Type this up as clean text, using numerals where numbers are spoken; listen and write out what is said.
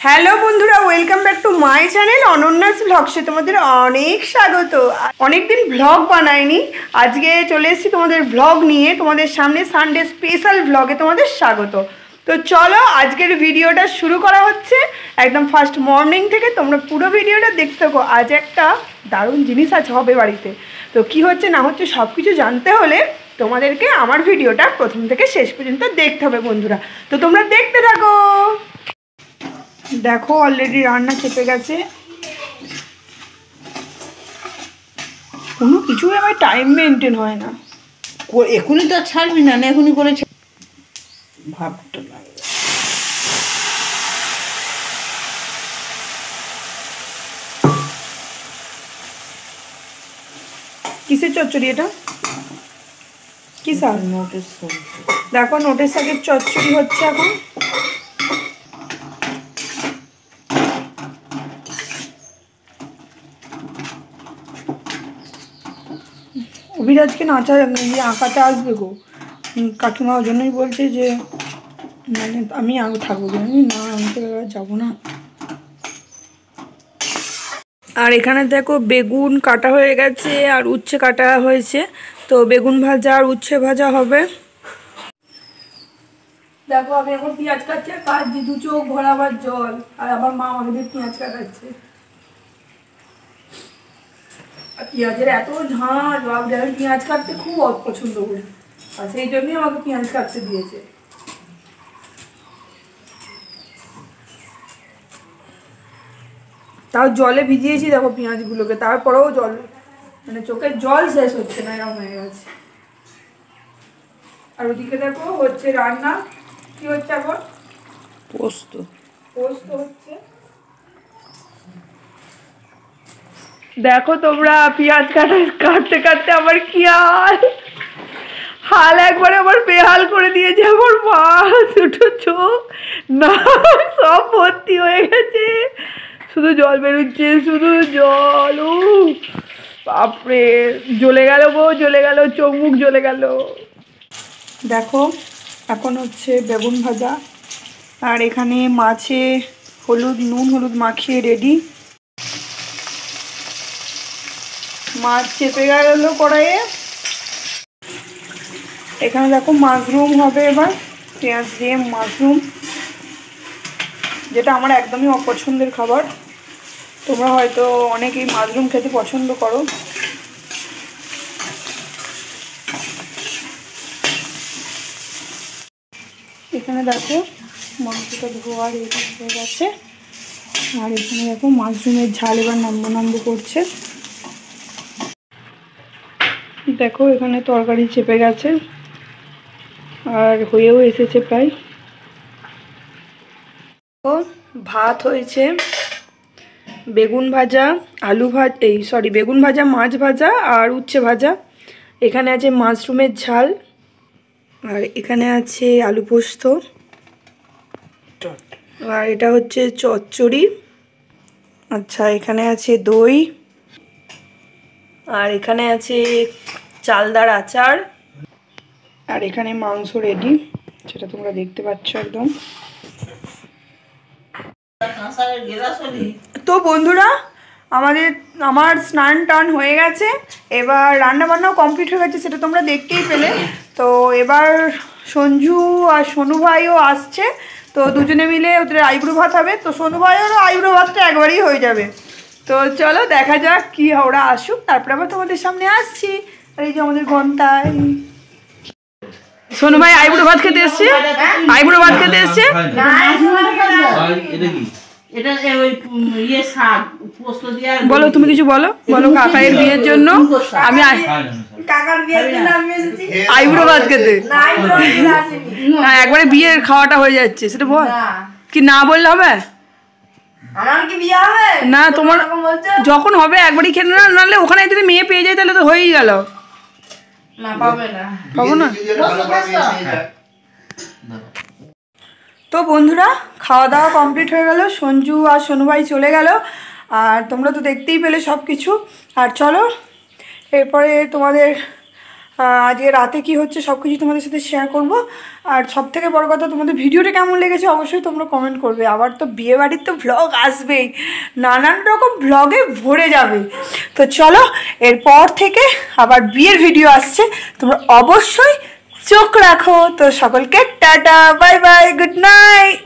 Hello বন্ধুরা, welcome back to my channel অনন্যাস ব্লগসে তোমাদের অনেক স্বাগত। অনেকদিন ব্লগ বানাইনি, আজকে চলে এসেছি তোমাদের ব্লগ নিয়ে। তোমাদের সামনে সানডে স্পেশাল ব্লগে তোমাদের স্বাগত। তো চলো আজকের ভিডিওটা শুরু করা হচ্ছে একদম ফার্স্ট মর্নিং থেকে। তোমরা পুরো ভিডিওটা দেখতে থাকো। আজ একটা দারুণ জিনিস আছে হবে বাড়িতে। তো কি হচ্ছে না হচ্ছে সব কিছু জানতে হলে তোমাদেরকে আমার ভিডিওটা প্রথম থেকে শেষ পর্যন্ত দেখতে হবে বন্ধুরা। তো তোমরা দেখতে থাকো। দেখো অলরেডি রান্না চেপে গেছে। কোনো কিছুই আমার টাইম মেনটেন হয় না। এখনই তো ছাড়বি না, এখনই করে ভাবটা লাগবে। কিসের চচ্চড়ি এটা? কি শাক? নোটের সবজি। দেখো নোটের শাকের চচ্চড়ি হচ্ছে এখন। অভিরাজকে নাচা আঁকাতে আসবে গো। কাকিমা ওই জন্যই বলছে যে মানে আমি থাকবো, না আমি তো যাবো না। আর এখানে দেখো বেগুন কাটা হয়ে গেছে আর উচ্ছে কাটা হয়েছে। তো বেগুন ভাজা আর উচ্ছে ভাজা হবে। দেখো আমি এখন পেঁয়াজ কাটছি আর কাটছি, দু চোখ ভরাবার জল। আর আবার মা আমাকে দিয়ে পেঁয়াজ কাটাচ্ছে। আর পেঁয়াজের এত ঝাঁঝ বাবরে, আমি পেঁয়াজ কাটতে খুব অপছন্দ করি, আর সেই জন্যই আমাকে পেঁয়াজ কাটতে দিয়েছে। তাও জলে ভিজিয়েছি দেখো পেঁয়াজগুলোকে, তারপরেও জল মানে চোখের জল শেষ হচ্ছে না, এরকম হয়ে গেছে। আর ওদিকে দেখো হচ্ছে রান্না। কি হচ্ছে এখন? পোস্ত। পোস্ত হচ্ছে। দেখো তোমরা পেঁয়াজ কাটতে কাটতে আমার কি হাল একবারে আমার বেহাল করে দিয়েছে। আমার মা দুটো চোখ না সব ভর্তি হয়ে গেছে, শুধু জল বেরোচ্ছে, শুধু জল। ও বাপরে, জ্বলে গেল গো, জ্বলে গেল, চোখ মুখ জ্বলে গেল। দেখো এখন হচ্ছে বেগুন ভাজা, আর এখানে মাছে নুন হলুদ মাখিয়ে রেডি। মাছ চেপে গেল কড়াইয়ে। এখানে দেখো মাশরুম হবে এবার, পেঁয়াজ দিয়ে মাশরুম, যেটা আমার একদমই অপছন্দের খাবার। তোমরা হয়তো অনেকেই মাশরুম খেতে পছন্দ করো। এখানে দেখো মাংসটা ধোয়া রেডি হয়ে গেছে। আর এখানে দেখো মাশরুমের ঝাল এবার নাম্বু করছে। দেখো এখানে তরকারি চেপে গেছে আর হয়েও এসেছে প্রায়। ভাত হয়েছে, বেগুন ভাজা বেগুন ভাজা, মাছ ভাজা আর উচ্ছে ভাজা। এখানে আছে মাশরুমের ঝাল, আর এখানে আছে আলু পোস্ত, আর এটা হচ্ছে চচ্চড়ি। আচ্ছা এখানে আছে দই, আর এখানে আছে চালদার আচার, আর এখানে মাংস রেডি, সেটা তোমরা দেখতে পাচ্ছ একদম। তো বন্ধুরা আমার স্নান টান হয়ে গেছে, এবার রান্না বান্নাও কমপ্লিট হয়ে গেছে, সেটা তোমরা দেখতেই পেলে। তো এবার সঞ্জু আর সোনু ভাইও আসছে, তো দুজনে মিলে ওদের আইব্রো ভাত হবে। তো সোনু ভাইয়েরও আইব্রো ভাতটা একবারই হয়ে যাবে। তো চলো দেখা যাক কি ওরা আসুক, তারপরে আবার তোমাদের সামনে আসছি। আর এই যে আমাদের ঘন্টায় সোনু ভাই আইব্রো ভাত খেতে এসছে, আইব্রো ভাত খেতে এসছে। বলো তুমি কিছু বলো কাকাইয়ের বিয়ের জন্য আমি আইব্রো ভাত খেতে। না একবারে বিয়ের খাওয়াটা হয়ে যাচ্ছে, সেটা বল। কি না বললে হবে? না তোমার যখন হবে একবারই খেতে, না নাহলে ওখানে যদি মেয়ে পেয়ে যায় তাহলে তো হয়েই গেল। পাবো না। তো বন্ধুরা খাওয়া দাওয়া কমপ্লিট হয়ে গেল, সঞ্জু আর সোনু ভাই চলে গেল, আর তোমরা তো দেখতেই পেলে সব কিছু। আর চলো এরপরে তোমাদের আজকে রাতে কি হচ্ছে সব কিছু তোমাদের সাথে শেয়ার করব। আর সব থেকে বড় কথা, তোমাদের ভিডিওটা কেমন লেগেছে অবশ্যই তোমরা কমেন্ট করবে। আবার তো বিয়েবাড়ির তো ভ্লগ আসবেই, নানান রকম ভ্লগে ভরে যাবে। তো চলো, এরপর থেকে আবার বিয়ের ভিডিও আসছে, তোমরা অবশ্যই চোখ রাখো। তো সকলকে tata, bye bye, good night.